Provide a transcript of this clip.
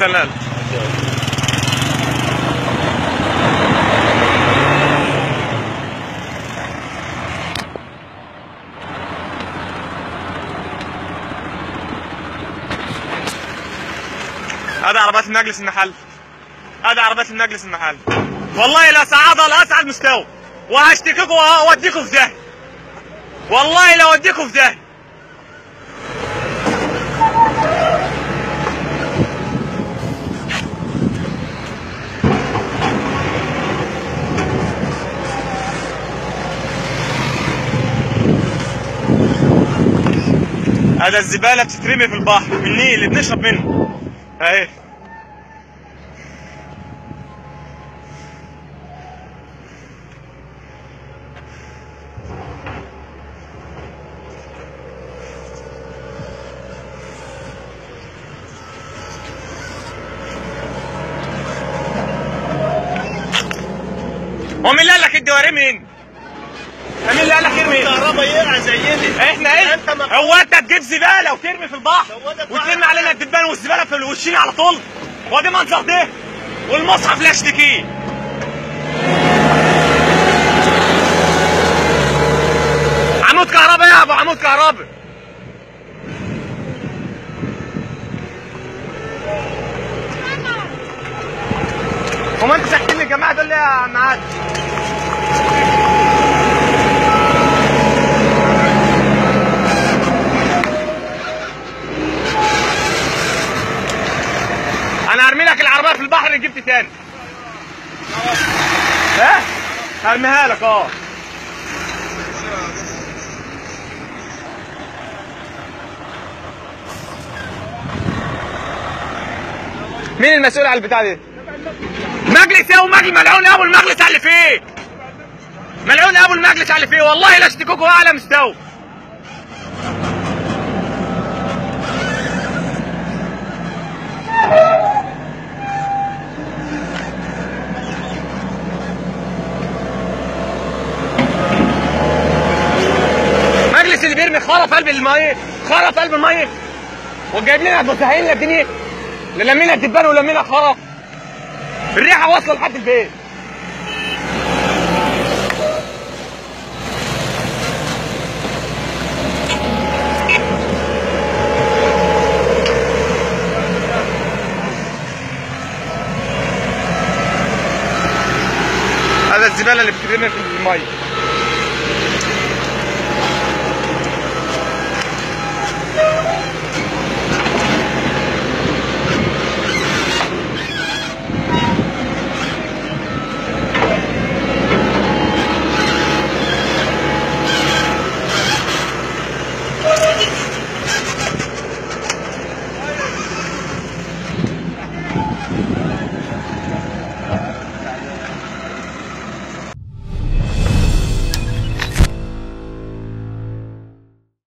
القناه. هذا عربيات المجلس المحلي. هذا عربيات المجلس المحلي. والله لا صعدها لأسعد مستوى، وهشتكيكم واوديكم في داهية. والله لا اوديكم في داهية. هذا الزبالة بتترمي في البحر، في النيل اللي بنشرب منه. اهي. هو مين اللي قال لك الدواري مين؟ مين اللي قال لك ارمي؟ الكهرباء يقع زينا. احنا ايه؟ هو انت تجيب زباله وترمي في البحر وترمي علينا الدبان والزباله في وشنا على طول؟ هو ده منظر ده؟ والمصحف لا اشتكيه. عمود كهرباء يا ابو عمود كهرباء. هما انتوا ساكتين الجماعه دول ليه يا عم عادل؟ انا هرمي لك العربيه في البحر اللي جبت تاني. ها؟ هرميها لك. مين المسؤول على البتاع دي؟ مجلس ايه ومجلس؟ ملعون ابو المجلس على اللي فيه. ملعون ابو المجلس على اللي فيه، والله لا اشتكوكوا اعلى مستوى. مجلس اللي بيرمي خرا في قلب الميه، خرا في قلب الميه، وجايب لنا مسهلين لنا الدنيا، لا لمينا الدبان ولا لمينا خرا. الريحه واصله لحد البيت. هذا الزباله اللي بتترمي في الميه.